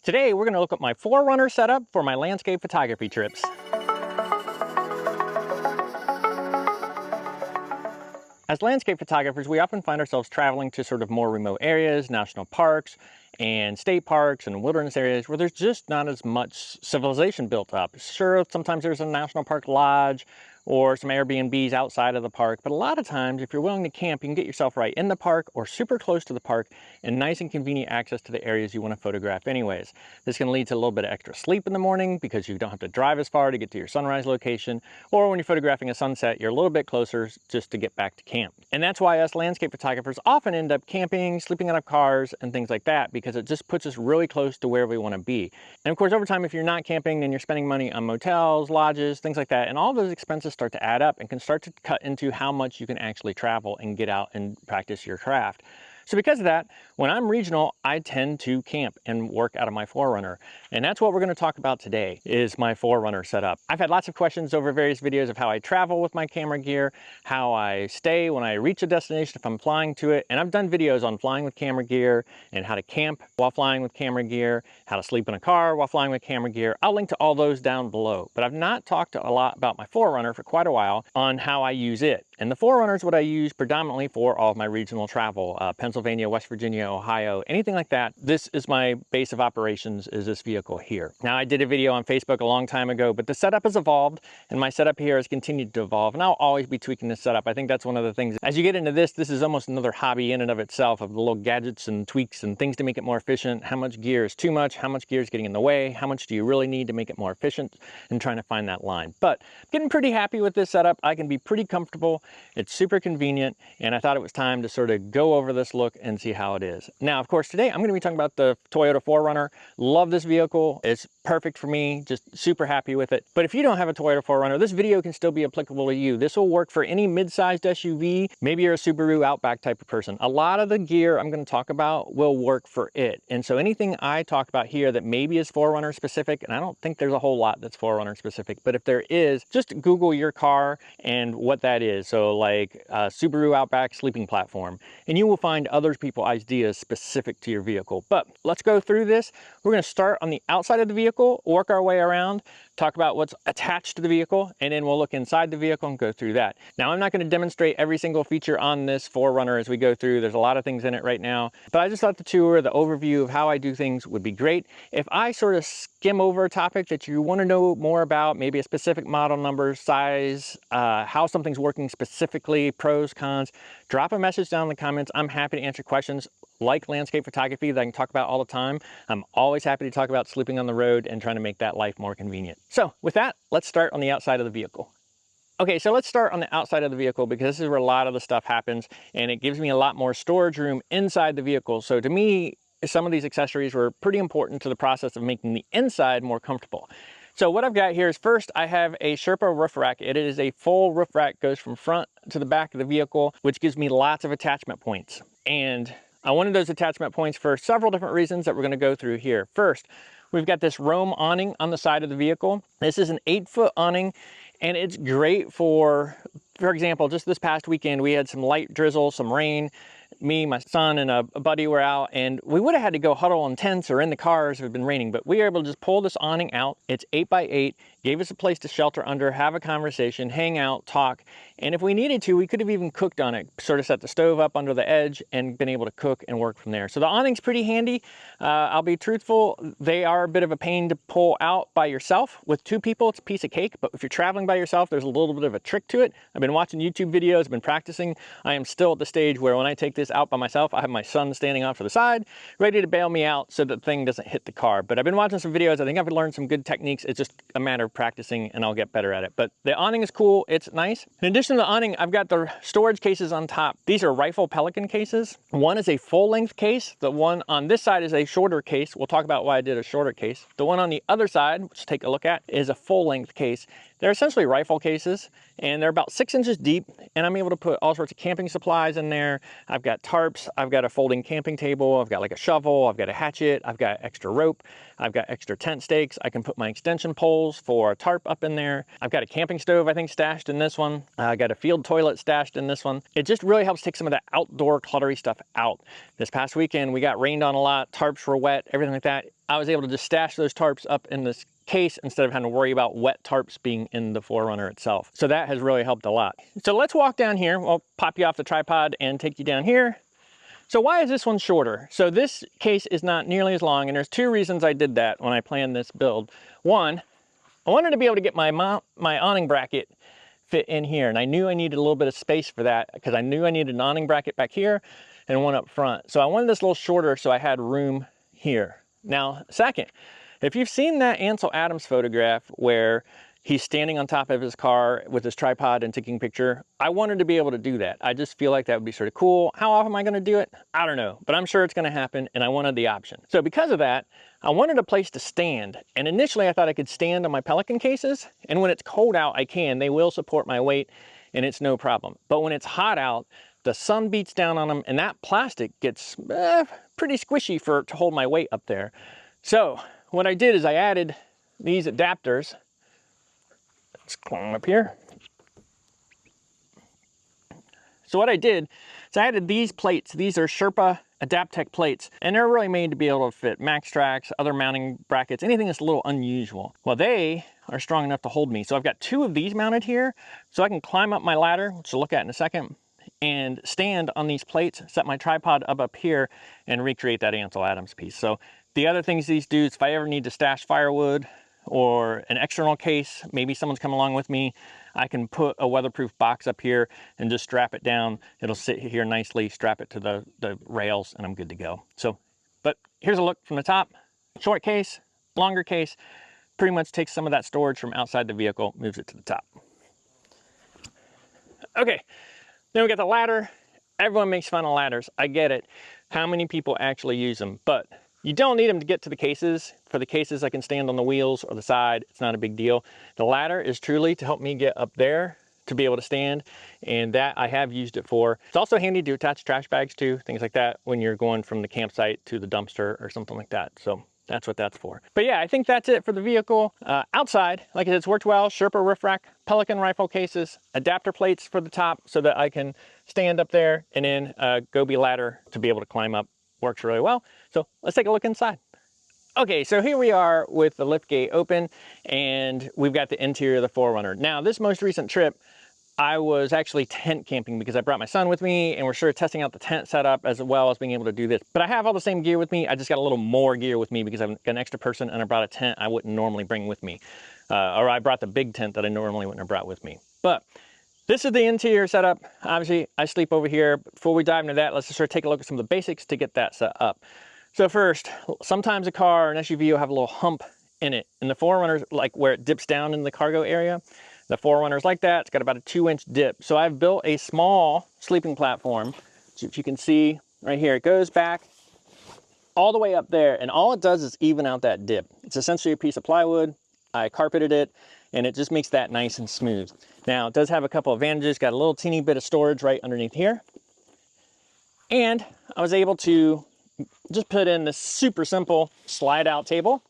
Today we're going to look at my 4Runner setup for my landscape photography trips. As landscape photographers, we often find ourselves traveling to sort of more remote areas, national parks, and state parks and wilderness areas where there's just not as much civilization built up. Sure, sometimes there's a national park lodge or some Airbnbs outside of the park, but a lot of times if you're willing to camp, you can get yourself right in the park or super close to the park and nice and convenient access to the areas you want to photograph anyways. This can lead to a little bit of extra sleep in the morning because you don't have to drive as far to get to your sunrise location, or when you're photographing a sunset, you're a little bit closer just to get back to camp. And that's why us landscape photographers often end up camping, sleeping out of cars, and things like that, because it just puts us really close to where we want to be. And of course, over time, if you're not camping, then you're spending money on motels, lodges, things like that, and all those expenses start to add up and can start to cut into how much you can actually travel and get out and practice your craft. So because of that, when I'm regional, I tend to camp and work out of my 4Runner. And that's what we're going to talk about today, is my 4Runner setup. I've had lots of questions over various videos of how I travel with my camera gear, how I stay when I reach a destination if I'm flying to it. And I've done videos on flying with camera gear and how to camp while flying with camera gear, how to sleep in a car while flying with camera gear. I'll link to all those down below. But I've not talked a lot about my 4Runner for quite a while on how I use it. And the 4Runner is what I use predominantly for all of my regional travel, Pennsylvania, West Virginia, Ohio, anything like that. This is my base of operations, is this vehicle here. Now, I did a video on Facebook a long time ago, but the setup has evolved and my setup here has continued to evolve, and I'll always be tweaking this setup. I think that's one of the things, as you get into this is almost another hobby in and of itself, of the little gadgets and tweaks and things to make it more efficient. How much gear is too much? How much gear is getting in the way? How much do you really need to make it more efficient? And trying to find that line. But I'm getting pretty happy with this setup. I can be pretty comfortable. It's super convenient, and I thought it was time to sort of go over this look and see how it is. Now, of course, today I'm going to be talking about the Toyota 4Runner. Love this vehicle. It's perfect for me. Just super happy with it. But if you don't have a Toyota 4Runner, this video can still be applicable to you. This will work for any mid-sized SUV. Maybe you're a Subaru Outback type of person. A lot of the gear I'm going to talk about will work for it. And so anything I talk about here that maybe is 4Runner specific, and I don't think there's a whole lot that's 4Runner specific, but if there is, just Google your car and what that is. So like Subaru Outback sleeping platform, and you will find other people's ideas specific to your vehicle. But let's go through this. We're going to start on the outside of the vehicle, work our way around, talk about what's attached to the vehicle, and then we'll look inside the vehicle and go through that. Now, I'm not going to demonstrate every single feature on this 4Runner as we go through. There's a lot of things in it right now, but I just thought the tour, the overview of how I do things would be great. If I sort of skim over a topic that you want to know more about, maybe a specific model number, size, how something's working specifically, pros, cons, drop a message down in the comments. I'm happy to answer questions like landscape photography that I can talk about all the time. I'm always happy to talk about sleeping on the road and trying to make that life more convenient. So with that, let's start on the outside of the vehicle. Okay, so let's start on the outside of the vehicle because this is where a lot of the stuff happens, and it gives me a lot more storage room inside the vehicle. So to me, some of these accessories were pretty important to the process of making the inside more comfortable. So what I've got here is, first, I have a Sherpa roof rack. It is a full roof rack, goes from front to the back of the vehicle, which gives me lots of attachment points. And I wanted those attachment points for several different reasons that we're going to go through here. First, we've got this Roam awning on the side of the vehicle. This is an 8-foot awning, and it's great for example, just this past weekend, we had some light drizzle, some rain. Me, my son, and a buddy were out, and we would have had to go huddle in tents or in the cars if it had been raining, but we were able to just pull this awning out. It's 8x8, gave us a place to shelter under, have a conversation, hang out, talk, and if we needed to, we could have even cooked on it, sort of set the stove up under the edge and been able to cook and work from there. So the awning's pretty handy. I'll be truthful, they are a bit of a pain to pull out by yourself. With two people, it's a piece of cake, but if you're traveling by yourself, there's a little bit of a trick to it. I've been watching YouTube videos, I've been practicing. I am still at the stage where when I take this out by myself, I have my son standing off to the side, ready to bail me out so that the thing doesn't hit the car. But I've been watching some videos. I think I've learned some good techniques. It's just a matter of practicing, and I'll get better at it. But the awning is cool. It's nice. In addition to the awning, I've got the storage cases on top. These are Rifle Pelican cases. One is a full-length case. The one on this side is a shorter case. We'll talk about why I did a shorter case. The one on the other side, which take a look at, is a full-length case. They're essentially rifle cases, and they're about 6 inches deep, and I'm able to put all sorts of camping supplies in there. I've got tarps, I've got a folding camping table, I've got like a shovel, I've got a hatchet, I've got extra rope, I've got extra tent stakes. I can put my extension poles for a tarp up in there. I've got a camping stove, I think, stashed in this one. I got a field toilet stashed in this one. It just really helps take some of the outdoor cluttery stuff out. This past weekend, we got rained on a lot, tarps were wet, everything like that. I was able to just stash those tarps up in this case instead of having to worry about wet tarps being in the 4Runner itself. So that has really helped a lot. So let's walk down here. I'll pop you off the tripod and take you down here. So why is this one shorter? So this case is not nearly as long, and there's two reasons I did that when I planned this build. One, I wanted to be able to get my awning bracket fit in here, and I knew I needed a little bit of space for that because I knew I needed an awning bracket back here and one up front. So I wanted this a little shorter so I had room here. Now, second, if you've seen that Ansel Adams photograph where he's standing on top of his car with his tripod and taking a picture, I wanted to be able to do that. I just feel like that would be sort of cool. How often am I going to do it? I don't know, but I'm sure it's going to happen, and I wanted the option. So because of that, I wanted a place to stand, and initially I thought I could stand on my Pelican cases, and when it's cold out, I can. They will support my weight, and it's no problem. But when it's hot out, the sun beats down on them, and that plastic gets pretty squishy to hold my weight up there. So what I did is I added these adapters. Let's climb up here. So what I did is I added these plates. These are Sherpa Adaptec plates, and they're really made to be able to fit Max Tracks, other mounting brackets, anything that's a little unusual. Well, they are strong enough to hold me. So I've got two of these mounted here, so I can climb up my ladder, which we'll look at in a second, and stand on these plates, set my tripod up here, and recreate that Ansel Adams piece. So the other things these do is if I ever need to stash firewood or an external case, maybe someone's coming along with me, I can put a weatherproof box up here and just strap it down. It'll sit here nicely, strap it to the rails, and I'm good to go. So, but here's a look from the top. Short case, longer case, pretty much takes some of that storage from outside the vehicle, moves it to the top. Okay, then we got the ladder. Everyone makes fun of ladders. I get it. How many people actually use them? But you don't need them to get to the cases. For the cases, I can stand on the wheels or the side. It's not a big deal. The ladder is truly to help me get up there to be able to stand, and that I have used it for. It's also handy to attach trash bags to, things like that, when you're going from the campsite to the dumpster or something like that. So that's what that's for. But yeah, I think that's it for the vehicle. Outside, like I said, it's worked well. Sherpa roof rack, Pelican rifle cases, adapter plates for the top so that I can stand up there, and then a Gobi ladder to be able to climb up. Works really well. So let's take a look inside. Okay, so here we are with the lift gate open, and we've got the interior of the 4Runner. Now, this most recent trip, I was actually tent camping because I brought my son with me, and we're sort of testing out the tent setup as well as being able to do this. But I have all the same gear with me. I just got a little more gear with me because I'm an extra person, and I brought a tent I wouldn't normally bring with me. Or I brought the big tent that I normally wouldn't have brought with me. But this is the interior setup. Obviously, I sleep over here. Before we dive into that, let's just sort of take a look at some of the basics to get that set up. So first, sometimes a car, an SUV will have a little hump in it. And the 4Runner's like where it dips down in the cargo area. The 4Runner's like that. It's got about a 2-inch dip. So I've built a small sleeping platform, which if you can see right here, it goes back all the way up there. And all it does is even out that dip. It's essentially a piece of plywood. I carpeted it, and it just makes that nice and smooth. Now, it does have a couple of advantages. Got a little teeny bit of storage right underneath here. And I was able to just put in this super simple slide out table.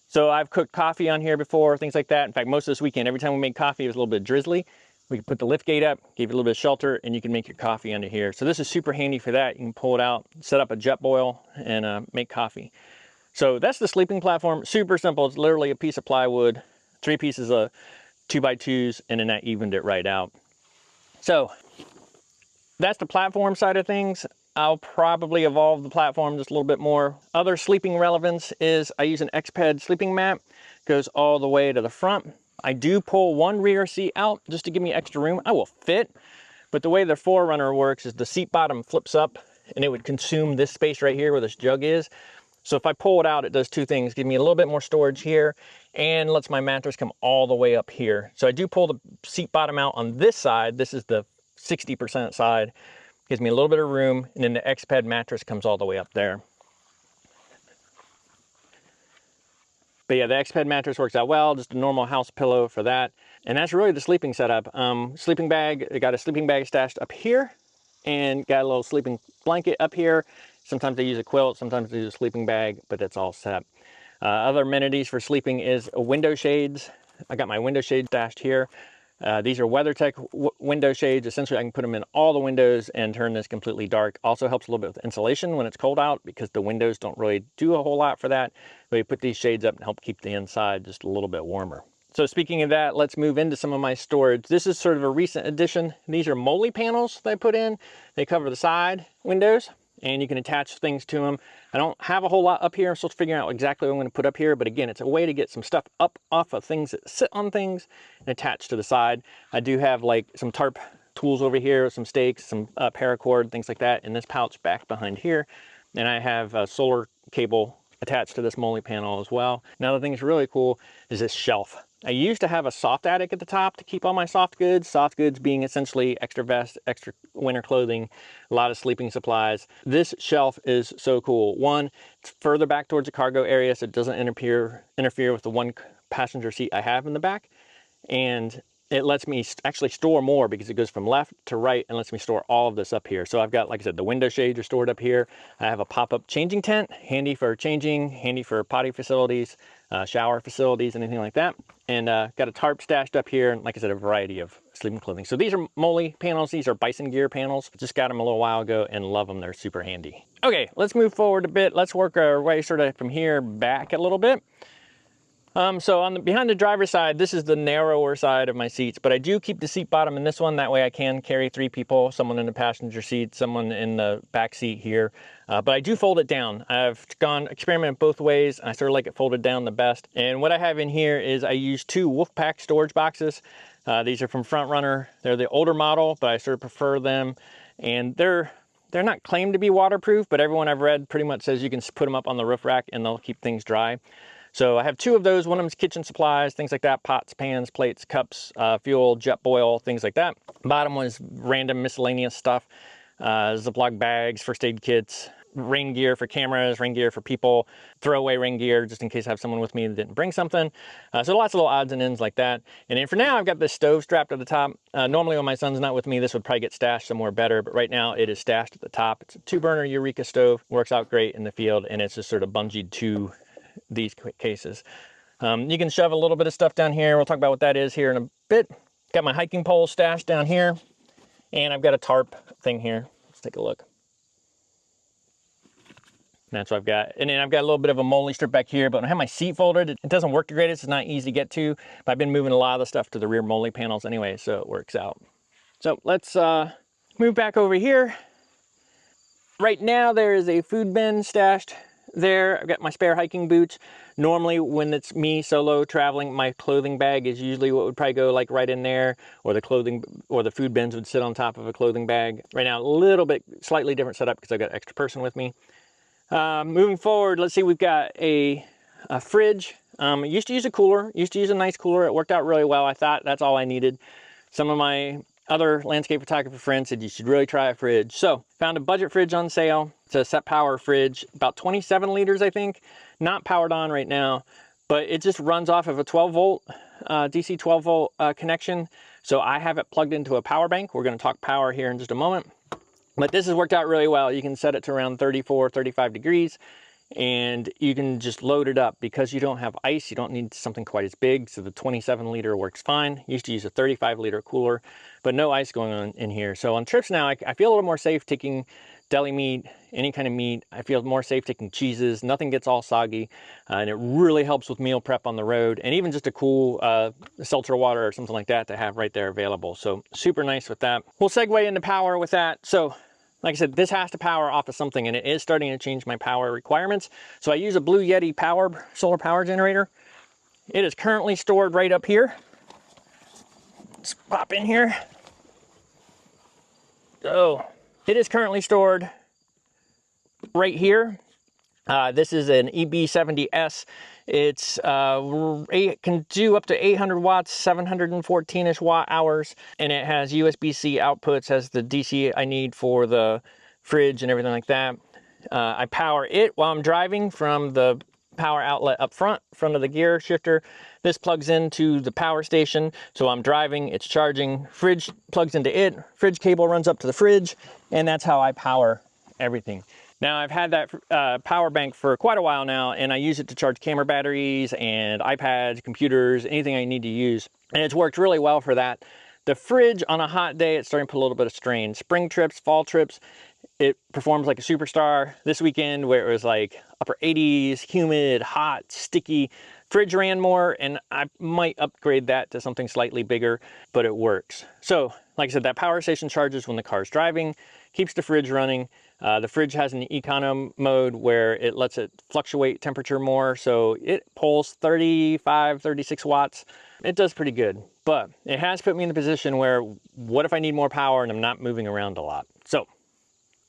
So I've cooked coffee on here before, things like that. In fact, most of this weekend, every time we made coffee, it was a little bit drizzly. We can put the lift gate up, give you a little bit of shelter, and you can make your coffee under here. So this is super handy for that. You can pull it out, set up a jet boil, and make coffee. So that's the sleeping platform. Super simple. It's literally a piece of plywood, 3 pieces of 2x2s, and then that evened it right out. So that's the platform side of things. I'll probably evolve the platform just a little bit more. Other sleeping relevance is I use an X-Ped sleeping mat. Goes all the way to the front. I do pull one rear seat out just to give me extra room. I will fit, but the way the 4Runner works is the seat bottom flips up, and it would consume this space right here where this jug is. So if I pull it out, it does 2 things. Give me a little bit more storage here and lets my mattress come all the way up here. So I do pull the seat bottom out on this side. This is the 60% side. Gives me a little bit of room, and then the X-Ped mattress comes all the way up there. But yeah, the X-Ped mattress works out well, just a normal house pillow for that. And that's really the sleeping setup. Sleeping bag, I got a sleeping bag stashed up here, and got a little sleeping blanket up here. Sometimes they use a quilt, sometimes they use a sleeping bag, but it's all set. Other amenities for sleeping is window shades. I got my window shades stashed here. These are WeatherTech window shades. Essentially, I can put them in all the windows and turn this completely dark. Also helps a little bit with insulation when it's cold out because the windows don't really do a whole lot for that. But you put these shades up and help keep the inside just a little bit warmer. So speaking of that, let's move into some of my storage. This is sort of a recent addition. These are Moly panels that I put in. They cover the side windows and you can attach things to them. I don't have a whole lot up here. I'm still figuring out exactly what I'm going to put up here, but again, it's a way to get some stuff up off of things that sit on things and attach to the side. I do have like some tarp tools over here, some stakes, some paracord, things like that in this pouch back behind here. And I have a solar cable attached to this Moly panel as well. Now the thing that's really cool is this shelf. I used to have a soft attic at the top to keep all my soft goods being essentially extra vest, extra winter clothing, a lot of sleeping supplies. This shelf is so cool. One, it's further back towards the cargo area so it doesn't interfere with the one passenger seat I have in the back. And it lets me actually store more because it goes from left to right and lets me store all of this up here. So I've got, like I said, the window shades are stored up here. I have a pop-up changing tent, handy for changing, handy for potty facilities, shower facilities, anything like that. And got a tarp stashed up here, and like I said, a variety of sleeping clothing. So these are Moly panels. These are Bison Gear panels. Just got them a little while ago and love them. They're super handy. Okay, let's move forward a bit. Let's work our way sort of from here back a little bit. So on behind the driver's side, this is the narrower side of my seats, but I do keep the seat bottom in this one. That way I can carry 3 people, someone in the passenger seat, someone in the back seat here. But I do fold it down. I've experimented both ways. I sort of like it folded down the best. And what I have in here is I use 2 Wolfpack storage boxes. These are from 4Runner. They're the older model, but I sort of prefer them. And they're not claimed to be waterproof, but everyone I've read pretty much says you can put them up on the roof rack and they'll keep things dry. So I have 2 of those. One of them is kitchen supplies, things like that, pots, pans, plates, cups, fuel, jet boil, things like that. Bottom was random miscellaneous stuff, Ziploc bags, first aid kits, rain gear for cameras, rain gear for people, throwaway rain gear just in case I have someone with me that didn't bring something. So lots of little odds and ends like that. And then for now, I've got this stove strapped at the top. Normally when my son's not with me, this would probably get stashed somewhere better, but right now it is stashed at the top. It's a 2-burner Eureka stove, works out great in the field, and it's just sort of bungeed to these cases. You can shove a little bit of stuff down here. We'll talk about what that is here in a bit. Got my hiking pole stashed down here, and I've got a tarp thing here. Let's take a look. That's what I've got. And then I've got a little bit of a Moly strip back here, but when I have my seat folded, it doesn't work the greatest. It's not easy to get to, but I've been moving a lot of the stuff to the rear Moly panels anyway, so it works out. So let's move back over here. Right now there is a food bin stashed there. I've got my spare hiking boots. Normally when it's me solo traveling, my clothing bag is usually what would probably go like right in there, or the clothing or the food bins would sit on top of a clothing bag. Right now a little bit slightly different setup because I've got an extra person with me. Moving forward, let's see, we've got a fridge. I used to use a cooler, used to use a nice cooler. It worked out really well. I thought that's all I needed. Some of my other landscape photographer friends said you should really try a fridge. So found a budget fridge on sale. It's a set power fridge, about 27 liters, I think. Not powered on right now, but it just runs off of a 12 volt, DC 12 volt connection. So I have it plugged into a power bank. We're gonna talk power here in just a moment. But this has worked out really well. You can set it to around 34, 35 degrees, and you can just load it up. Because you don't have ice, you don't need something quite as big, so the 27 liter works fine. Used to use a 35 liter cooler, but no ice going on in here. So on trips now, I feel a little more safe taking deli meat, any kind of meat. I feel more safe taking cheeses. Nothing gets all soggy, and it really helps with meal prep on the road, and even just a cool seltzer water or something like that to have right there available. So super nice with that. We'll segue into power with that. So like I said, this has to power off of something, and it is starting to change my power requirements. So I use a Blue Yeti solar power generator. It is currently stored right up here. Let's pop in here. So it is currently stored right here. This is an EB70S. It can do up to 800 watts, 714-ish watt hours, and it has USB-C outputs, has the DC I need for the fridge and everything like that. I power it while I'm driving from the power outlet up front of the gear shifter. This plugs into the power station, so I'm driving, it's charging, fridge plugs into it, fridge cable runs up to the fridge, and that's how I power everything. Now I've had that power bank for quite a while now, and I use it to charge camera batteries and iPads, computers, anything I need to use. And it's worked really well for that. The fridge on a hot day, it's starting to put a little bit of strain. Spring trips, fall trips, it performs like a superstar. This weekend where it was like upper 80s, humid, hot, sticky, fridge ran more, and I might upgrade that to something slightly bigger, but it works. So like I said, that power station charges when the car's driving, keeps the fridge running. The fridge has an econo mode where it lets it fluctuate temperature more, so it pulls 35, 36 watts. It does pretty good, but it has put me in the position where what if I need more power and I'm not moving around a lot? So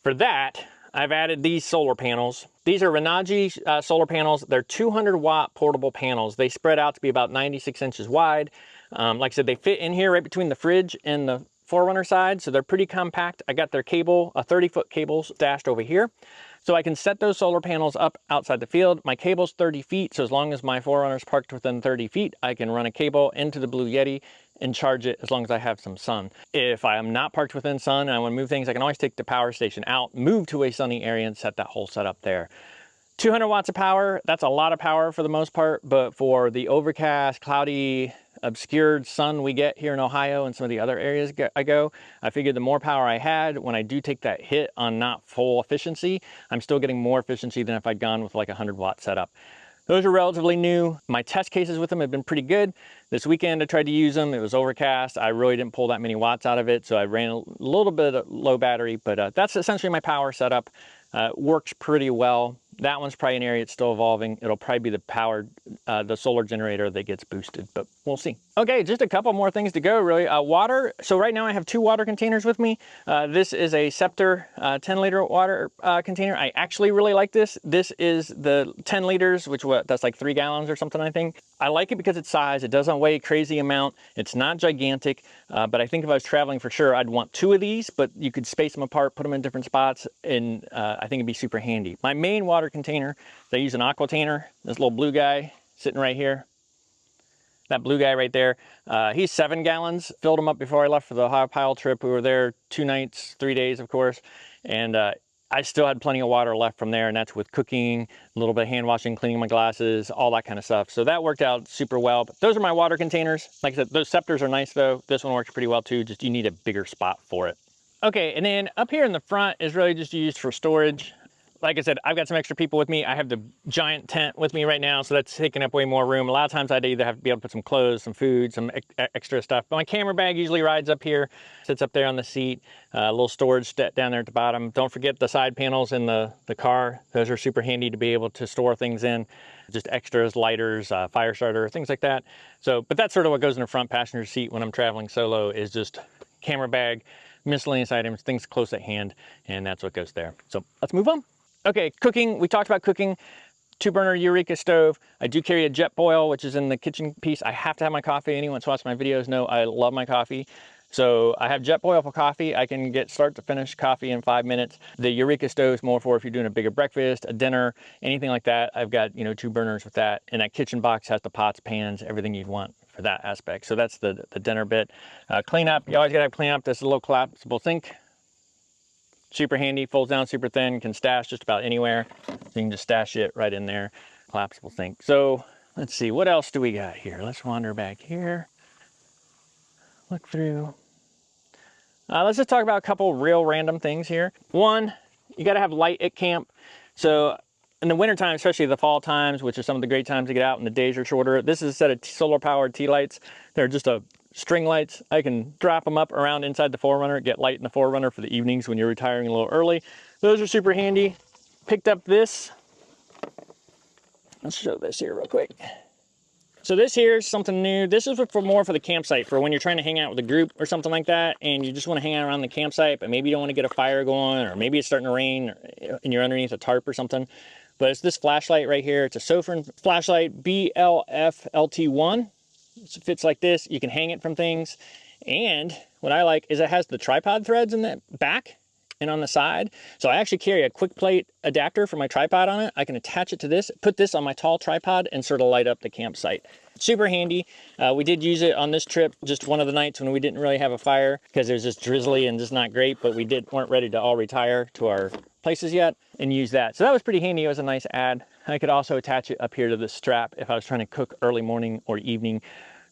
for that, I've added these solar panels. These are Renaji solar panels. They're 200 watt portable panels. They spread out to be about 96 inches wide. Like I said, they fit in here right between the fridge and the 4Runner side, so they're pretty compact. I got their cable, a 30-foot cable stashed over here. So I can set those solar panels up outside the field. My cable's 30 feet, so as long as my 4Runner's parked within 30 feet, I can run a cable into the Blue Yeti and charge it as long as I have some sun. If I am not parked within sun and I want to move things, I can always take the power station out, move to a sunny area and set that whole setup there. 200 watts of power, that's a lot of power for the most part, but for the overcast, cloudy, obscured sun we get here in Ohio and some of the other areas I figured the more power I had, when I do take that hit on not full efficiency, I'm still getting more efficiency than if I'd gone with like a 100 watt setup. Those are relatively new. My test cases with them have been pretty good. This weekend I tried to use them. It was overcast. I really didn't pull that many watts out of it, so I ran a little bit of low battery, but that's essentially my power setup. Works pretty well. That one's probably an area it's still evolving. It'll probably be the solar generator that gets boosted, but we'll see. Okay, just a couple more things to go really. Water, so right now I have 2 water containers with me. This is a Scepter 10-liter water container. I actually really like this. This is the 10 liters, that's like 3 gallons or something, I think. I like it because it's size. It doesn't weigh a crazy amount. It's not gigantic, but I think if I was traveling for sure, I'd want 2 of these, but you could space them apart, put them in different spots, and I think it'd be super handy. My main water container, I use an Aquatainer, this little blue guy sitting right here. That blue guy right there, he's 7 gallons. Filled him up before I left for the Ohio Pile trip. We were there 2 nights, 3 days, of course, and I still had plenty of water left from there, and that's with cooking, a little bit of hand washing, cleaning my glasses, all that kind of stuff. So that worked out super well. But those are my water containers. Like I said, those Scepters are nice though. This one works pretty well too, just you need a bigger spot for it. Okay, and then up here in the front is really just used for storage. Like I said, I've got some extra people with me. I have the giant tent with me right now, so that's taking up way more room. A lot of times I'd either have to be able to put some clothes, some food, some extra stuff. But my camera bag usually rides up here, sits up there on the seat. A little storage down there at the bottom. Don't forget the side panels in the car. Those are super handy to be able to store things in. Just extras, lighters, fire starter, things like that. So, but that's sort of what goes in the front passenger seat when I'm traveling solo, is just camera bag, miscellaneous items, things close at hand, and that's what goes there. So let's move on. Okay, cooking, we talked about cooking. 2-burner Eureka stove. I do carry a jet boil, which is in the kitchen piece. I have to have my coffee. Anyone who's watched my videos know I love my coffee. So I have jet boil for coffee. I can get start to finish coffee in 5 minutes. The Eureka stove is more for if you're doing a bigger breakfast, a dinner, anything like that. I've got, 2 burners with that. And that kitchen box has the pots, pans, everything you'd want for that aspect. So that's the dinner bit. Cleanup, you always gotta have cleanup. This is a little collapsible sink. Super handy, folds down super thin, can stash just about anywhere. So you can just stash it right in there. Collapsible sink. So let's see, what else do we got here? Let's wander back here. Look through. Let's just talk about a couple real random things here. One, you gotta have light at camp. So in the wintertime, especially the fall times, which are some of the great times to get out and the days are shorter, this is a set of solar powered tea lights. They're just a string lights. I can drop them up around inside the 4Runner, get light in the 4Runner for the evenings when you're retiring a little early. Those are super handy. Picked up this. Let's show this here real quick. So this here is something new. This is more for the campsite, for when you're trying to hang out with a group or something like that, and you just want to hang out around the campsite, but maybe you don't want to get a fire going, or maybe it's starting to rain, and you're underneath a tarp or something. But it's this flashlight right here. It's a Sofran flashlight, BLF-LT1. It fits like this. You can hang it from things. And what I like is it has the tripod threads in the back and on the side. So I actually carry a quick plate adapter for my tripod on it. I can attach it to this, put this on my tall tripod, and sort of light up the campsite. Super handy. We did use it on this trip, just one of the nights when we didn't really have a fire because it was just drizzly and just not great, but we weren't ready to all retire to our places yet and use that. So that was pretty handy. It was a nice add. I could also attach it up here to the strap if I was trying to cook early morning or evening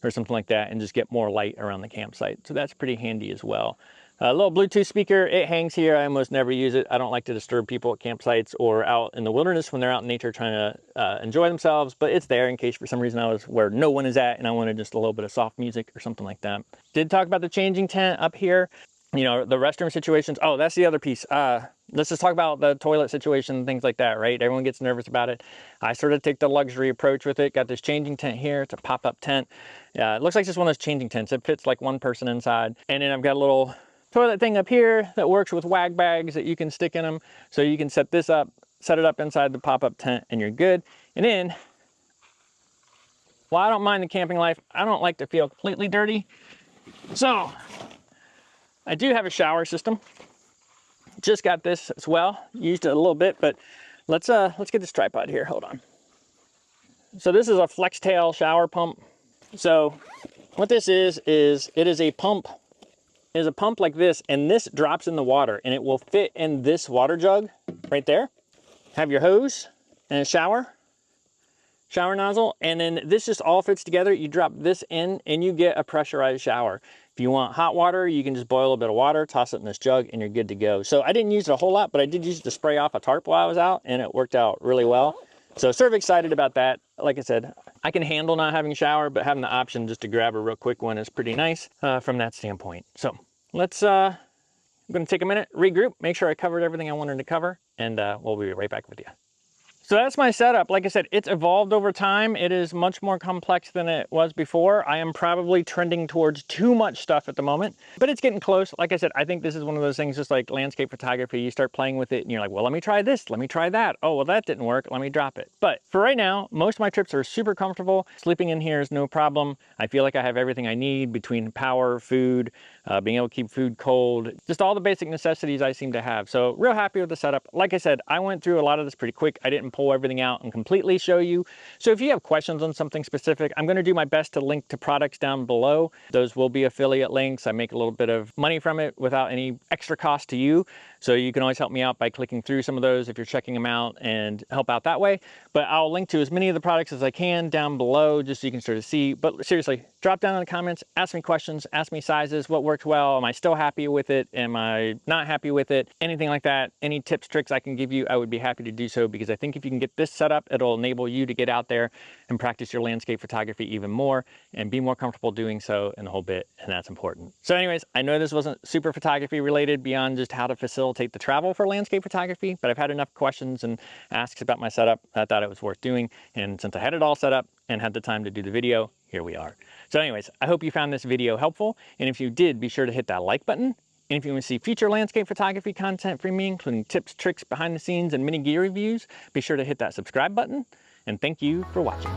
or something like that and just get more light around the campsite. So that's pretty handy as well. A little Bluetooth speaker, it hangs here. I almost never use it. I don't like to disturb people at campsites or out in the wilderness when they're out in nature trying to enjoy themselves, but it's there in case for some reason I was where no one is at and I wanted just a little bit of soft music or something like that. Did talk about the changing tent up here. You know, the restroom situations. Oh, that's the other piece. Let's just talk about the toilet situation, things like that, right? Everyone gets nervous about it. I sort of take the luxury approach with it. Got this changing tent here. It's a pop-up tent. It looks like just one of those changing tents. It fits like one person inside. And then I've got a little toilet thing up here that works with wag bags that you can stick in them. So you can set this up, set it up inside the pop-up tent and you're good. And then, while I don't mind the camping life, I don't like to feel completely dirty. So I do have a shower system. Just got this as well. Used it a little bit, but let's get this tripod here. Hold on. So this is a flex tail shower pump. So what this is it is a pump. It is a pump like this, and this drops in the water, and it will fit in this water jug right there. Have your hose and a shower nozzle, and then this just all fits together. You drop this in, and you get a pressurized shower. If you want hot water, you can just boil a little bit of water, toss it in this jug, and you're good to go. So I didn't use it a whole lot, but I did use it to spray off a tarp while I was out, and it worked out really well. So sort of excited about that. Like I said, I can handle not having a shower, but having the option just to grab a real quick one is pretty nice from that standpoint. So let's, I'm gonna take a minute, regroup, make sure I covered everything I wanted to cover, and we'll be right back with you. So that's my setup. Like I said, it's evolved over time. It is much more complex than it was before. I am probably trending towards too much stuff at the moment, but it's getting close. Like I said, I think this is one of those things just like landscape photography. You start playing with it and you're like, well, let me try this, let me try that. Oh, well, that didn't work, let me drop it. But for right now, most of my trips are super comfortable. Sleeping in here is no problem. I feel like I have everything I need between power, food, being able to keep food cold, just all the basic necessities I seem to have. So real happy with the setup. Like I said, I went through a lot of this pretty quick. I didn't pull everything out and completely show you. So if you have questions on something specific, I'm going to do my best to link to products down below. Those will be affiliate links. I make a little bit of money from it without any extra cost to you. So you can always help me out by clicking through some of those if you're checking them out and help out that way. But I'll link to as many of the products as I can down below just so you can sort of see. But seriously, drop down in the comments, ask me questions, ask me sizes, what works well, am I still happy with it, am I not happy with it, anything like that. Any tips, tricks I can give you, I would be happy to do so, because I think if you can get this set up, it'll enable you to get out there and practice your landscape photography even more and be more comfortable doing so in the whole bit, and that's important. So anyways, I know this wasn't super photography related beyond just how to facilitate the travel for landscape photography, but I've had enough questions and asks about my setup. I thought it was worth doing, and since I had it all set up and had the time to do the video, here we are. So anyways, I hope you found this video helpful, and if you did, be sure to hit that like button. And if you want to see future landscape photography content from me, including tips, tricks, behind the scenes, and mini gear reviews, be sure to hit that subscribe button. And thank you for watching.